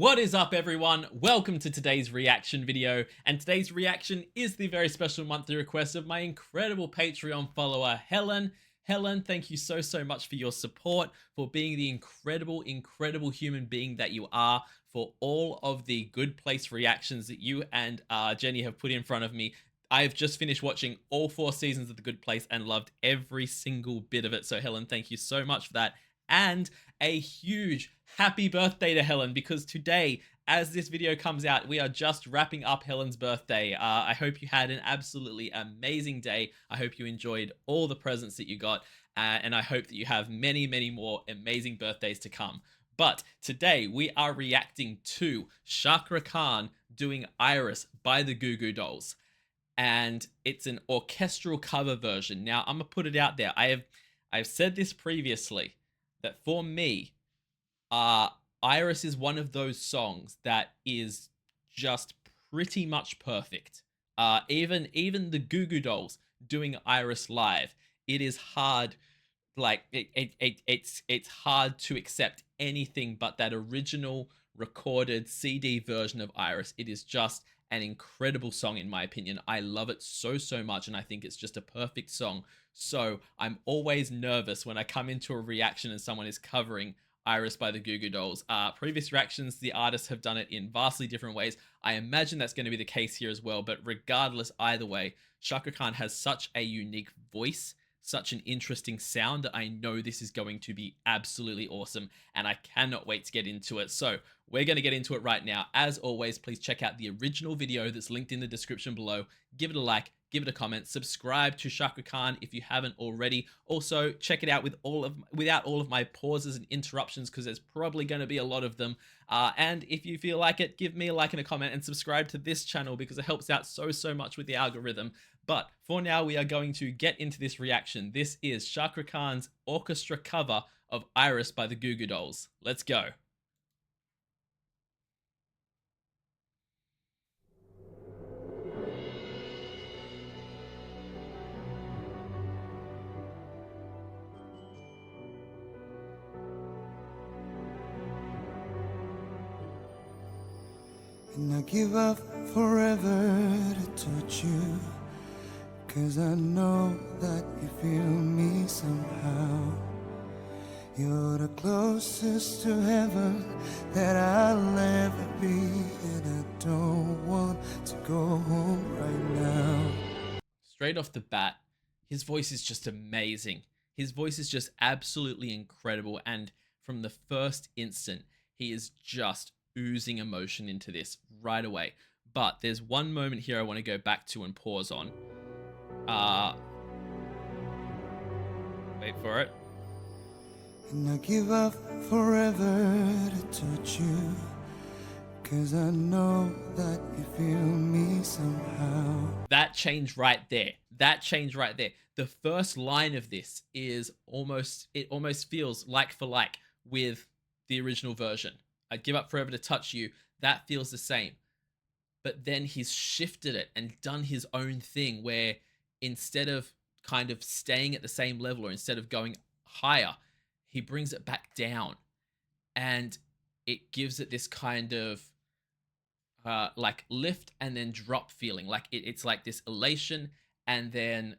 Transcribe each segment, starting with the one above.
What is up, everyone? Welcome to today's reaction video, and today's reaction is the very special monthly request of my incredible Patreon follower, Helen. Helen, thank you so much for your support, for being the incredible human being that you are, for all of the good place reactions that you and Jenny have put in front of me. I've just finished watching all 4 seasons of The Good Place and loved every single bit of it. So Helen, thank you so much for that. And a huge happy birthday to Helen, because today, as this video comes out, we are just wrapping up Helen's birthday. I hope you had an absolutely amazing day. I hope you enjoyed all the presents that you got, and I hope that you have many more amazing birthdays to come. But today we are reacting to Cakra Khan doing Iris by the Goo Goo Dolls, and it's an orchestral cover version. Now I'm gonna put it out there. I've said this previously, that for me, Iris is one of those songs that is just pretty much perfect. Even the Goo Goo Dolls doing Iris live, it is hard. Like it's hard to accept anything but that original recorded CD version of Iris. It is just an incredible song, in my opinion. I love it so much, and I think it's just a perfect song. So I'm always nervous when I come into a reaction and someone is covering Iris by the Goo Goo Dolls. Previous reactions, the artists have done it in vastly different ways. I imagine that's going to be the case here as well, but regardless, either way, Cakra Khan has such a unique voice, such an interesting sound, that I know this is going to be absolutely awesome, and I cannot wait to get into it. So we're going to get into it right now. As always, please check out the original video that's linked in the description below. Give it a like, give it a comment, subscribe to Cakra Khan if you haven't already. Also, check it out without all of my pauses and interruptions, because there's probably going to be a lot of them. And if you feel like it, give me a like and a comment, and subscribe to this channel because it helps out so much with the algorithm. But for now, we are going to get into this reaction. This is Cakra Khan's orchestra cover of Iris by the Goo Goo Dolls. Let's go. And I give up forever to touch you, 'cause I know that you feel me somehow. You're the closest to heaven that I'll ever be, and I don't want to go home right now. Straight off the bat, his voice is just amazing. His voice is just absolutely incredible, and from the first instant, he is just oozing emotion into this right away. But there's one moment here I want to go back to and pause on. Wait for it. And I give up forever to touch you, 'cause I know that you feel me somehow. That change right there. That change right there. The first line of this is almost feels like for like with the original version. I'd give up forever to touch you. That feels the same. But then he's shifted it and done his own thing, where instead of kind of staying at the same level, or instead of going higher, he brings it back down, and it gives it this kind of like lift and then drop feeling. Like it's like this elation, and then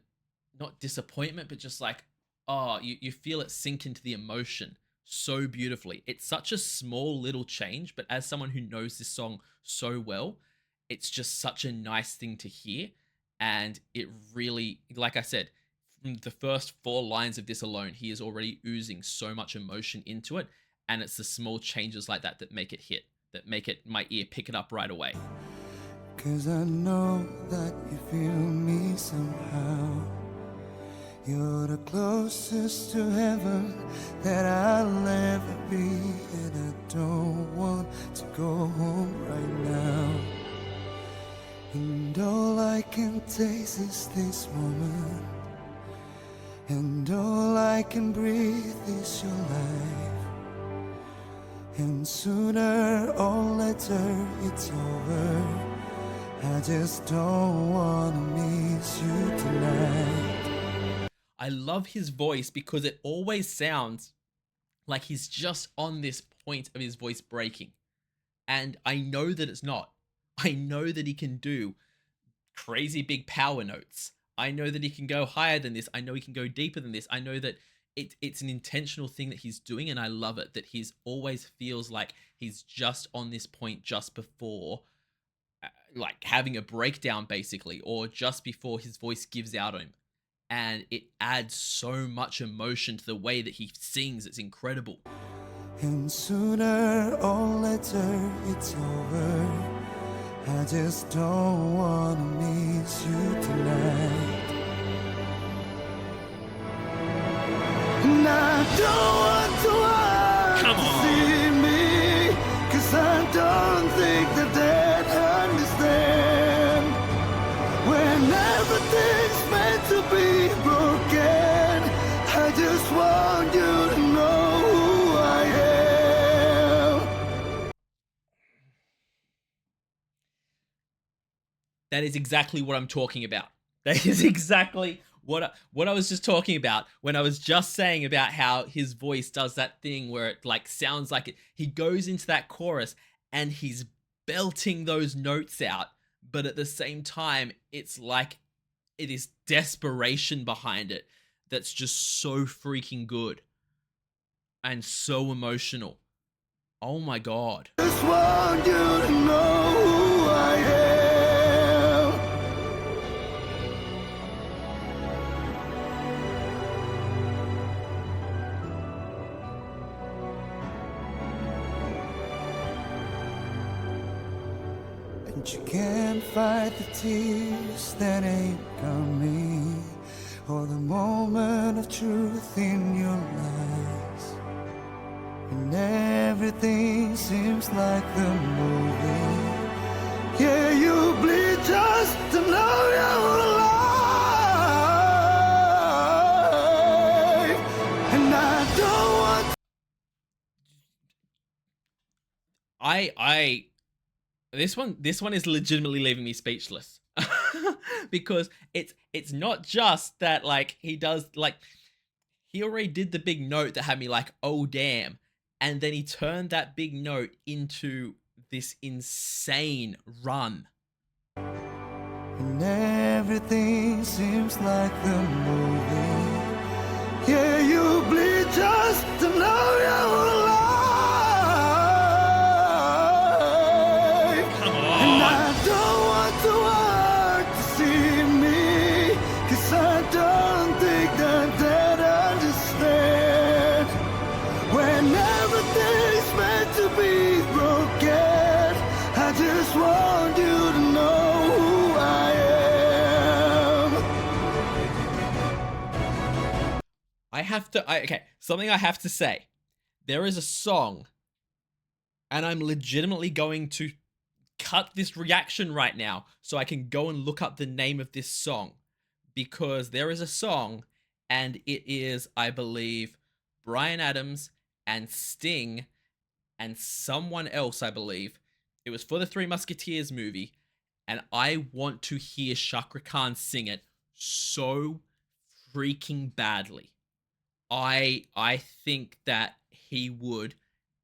not disappointment, but just like, oh, you feel it sink into the emotion so beautifully. It's such a small little change, but as someone who knows this song so well, it's just such a nice thing to hear. And it really, like I said, from the first 4 lines of this alone, he is already oozing so much emotion into it. And it's the small changes like that that make it hit, that make it my ear pick it up right away. 'Cause I know that you feel me somehow. You're the closest to heaven that I'll ever be, and I don't want to go home right now. And all I can taste is this moment, and all I can breathe is your life. And sooner or later it's over. I just don't wanna miss you tonight. I love his voice because it always sounds like he's just on this point of his voice breaking. And I know that it's not. I know that he can do crazy big power notes. I know that he can go higher than this. I know he can go deeper than this. I know that it's an intentional thing that he's doing, and I love it that he's always feels like he's just on this point just before like having a breakdown basically, or just before his voice gives out on him. And it adds so much emotion to the way that he sings. It's incredible. And sooner or later it's over. I just don't wanna miss you tonight. And I don't want to see me, 'cause I don't think that they'd understand when everything's meant to be broken. I just want you to know who I am. That is exactly what I'm talking about. That is exactly what I was just talking about when I was just saying about how his voice does that thing where it like sounds like it. He goes into that chorus and he's belting those notes out, but at the same time, it's like it is desperation behind it that's just so freaking good and so emotional. Oh my God. Just want you to know who I am. And you can't fight the tears that ain't coming, or the moment of truth in your eyes. And everything seems like the movie. Yeah, you bleed just to know you're alive. And I don't want this one is legitimately leaving me speechless. Because it's not just that like he does like he already did the big note that had me like, oh damn. And then he turned that big note into this insane run. And everything seems like the movie. Yeah, you bleed just to know you're alive. Come And on. I don't want the world to see me, 'cause I don't think that they'd understand when everything's meant to be broken. I just want you to know who I am. Okay, something I have to say. There is a song, and I'm legitimately going to cut this reaction right now so I can go and look up the name of this song, because there is a song and it is, I believe, Bryan Adams and Sting and someone else, I believe. It was for the Three Musketeers movie, and I want to hear Chakra Khan sing it so freaking badly. I think that he would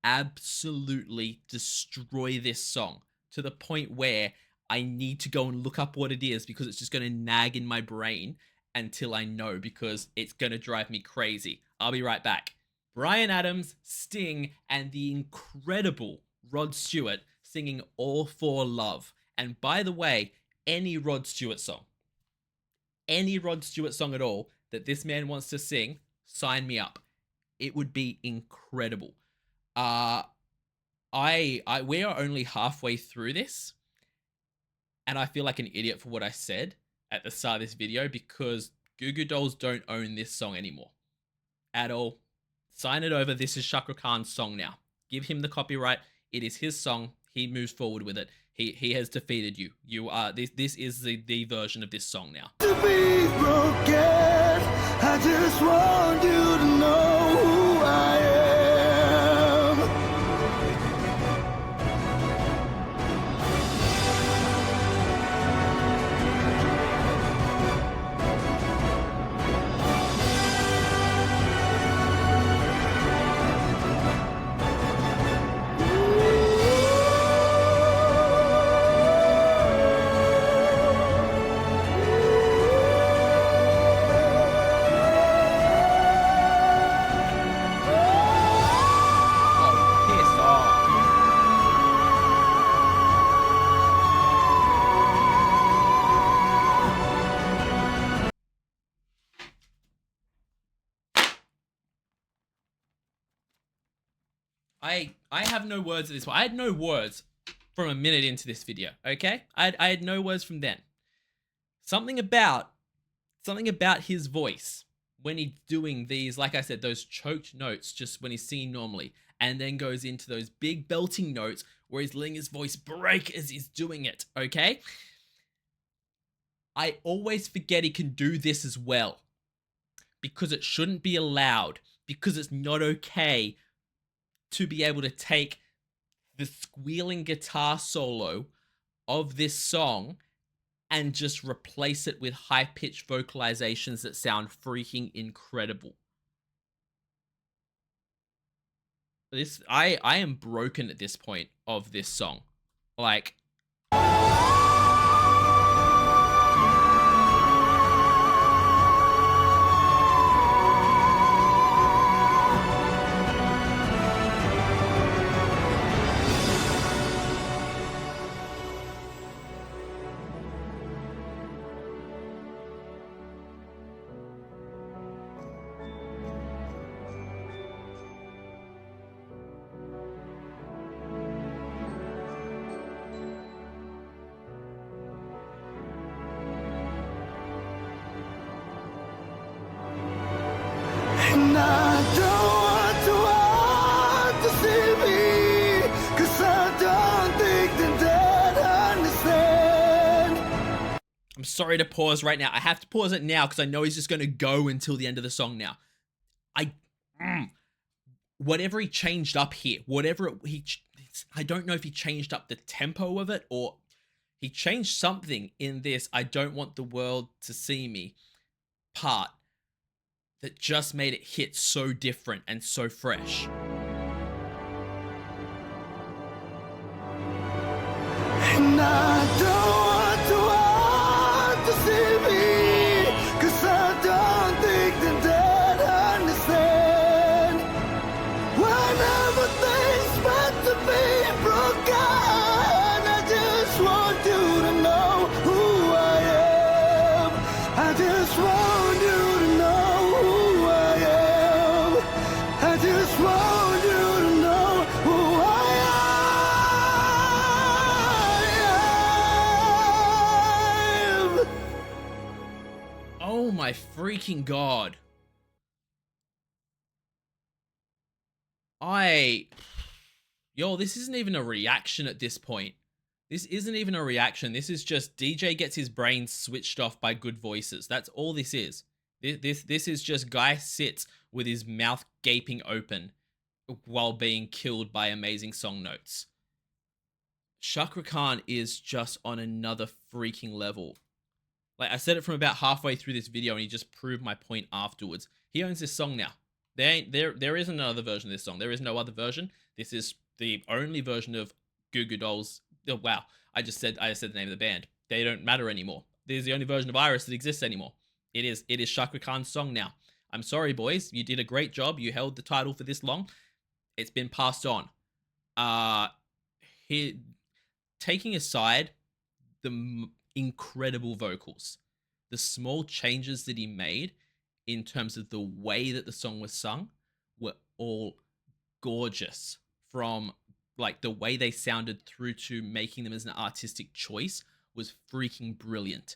absolutely destroy this song to the point where I need to go and look up what it is, because it's just going to nag in my brain until I know, because it's going to drive me crazy. I'll be right back. Bryan Adams, Sting, and the incredible Rod Stewart singing All for Love. And by the way, any Rod Stewart song at all that this man wants to sing, sign me up. It would be incredible. We are only halfway through this, and I feel like an idiot for what I said at the start of this video, because Goo Goo Dolls don't own this song anymore at all. Sign it over. This is Chakra Khan's song now. Give him the copyright. It is his song. He moves forward with it. He has defeated you. You are this is the version of this song now. To be broken, I just want you to know who I am. I have no words at this point. I had no words from a minute into this video, okay? I had no words from then. Something about his voice when he's doing these, like I said, those choked notes, just when he's singing normally, and then goes into those big belting notes where he's letting his voice break as he's doing it, okay? I always forget he can do this as well, because it shouldn't be allowed, because it's not okay to be able to take the squealing guitar solo of this song and just replace it with high-pitched vocalizations that sound freaking incredible. I am broken at this point of this song. Like, And I don't want to see me, 'cause I don't think that they understand. I'm sorry to pause right now. I have to pause it now because I know he's just going to go until the end of the song now. Whatever he changed up here, I don't know if he changed up the tempo of it or he changed something in this I don't want the world to see me part that just made it hit so different and so fresh. And I don't want to see me, 'cause I don't think that they understand. When everything's meant to be broken, I just want you to know who I am. I just want you to know who I am. I just want you to know who I am. Oh my freaking god. Yo, this isn't even a reaction at this point. This isn't even a reaction. This is just DJ gets his brain switched off by good voices. That's all this is. This is just guy sits with his mouth gaping open while being killed by amazing song notes. Cakra Khan is just on another freaking level. Like I said it from about halfway through this video and he just proved my point afterwards. He owns this song now. There isn't another version of this song. There is no other version. This is the only version of Goo Goo Dolls. Oh, wow, I just said the name of the band. They don't matter anymore. This is the only version of Iris that exists anymore. It is Cakra Khan's song now. I'm sorry, boys. You did a great job. You held the title for this long. It's been passed on. Taking aside the incredible vocals, the small changes that he made in terms of the way that the song was sung were all gorgeous, from like the way they sounded through to making them as an artistic choice was freaking brilliant.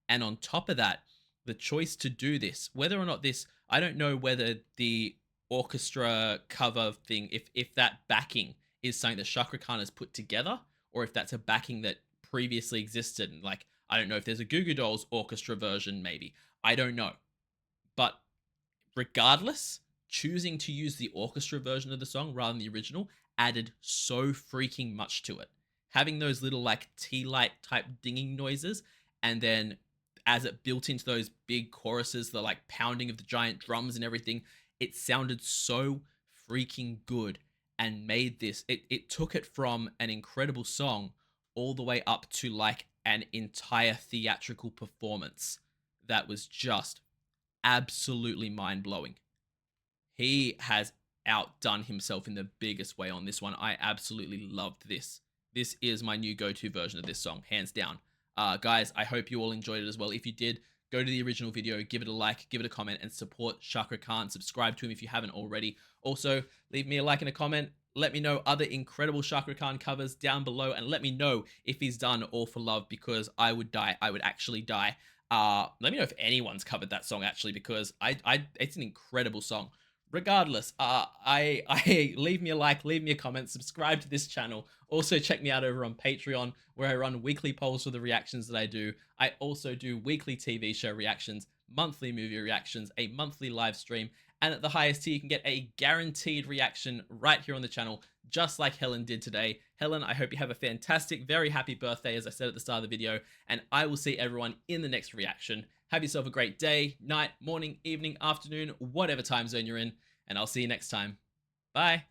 And on top of that, the choice to do this, whether or not this, I don't know whether the orchestra cover thing, if that backing is something that Cakra Khan has put together, or if that's a backing that previously existed. And like, I don't know if there's a Goo Goo Dolls orchestra version, maybe. I don't know. But regardless, choosing to use the orchestra version of the song rather than the original added so freaking much to it. Having those little like tea light type dinging noises, and then as it built into those big choruses, the like pounding of the giant drums and everything, it sounded so freaking good and made this, it took it from an incredible song all the way up to like an entire theatrical performance that was just absolutely mind-blowing. He has outdone himself in the biggest way on this one. I absolutely loved this. This is my new go-to version of this song, hands down. Guys, I hope you all enjoyed it as well. If you did, go to the original video, give it a like, give it a comment, and support Cakra Khan. Subscribe to him if you haven't already. Also, leave me a like and a comment. Let me know other incredible Chakra Khan covers down below, and let me know if he's done All for Love, because I would die. I would actually die. Let me know if anyone's covered that song actually, because it's an incredible song. Regardless, I leave me a like, leave me a comment, subscribe to this channel. Also check me out over on Patreon, where I run weekly polls for the reactions that I do. I also do weekly TV show reactions, monthly movie reactions, a monthly live stream, and at the highest tier, you can get a guaranteed reaction right here on the channel, just like Helen did today. Helen, I hope you have a fantastic, very happy birthday, as I said at the start of the video, and I will see everyone in the next reaction. Have yourself a great day, night, morning, evening, afternoon, whatever time zone you're in, and I'll see you next time. Bye.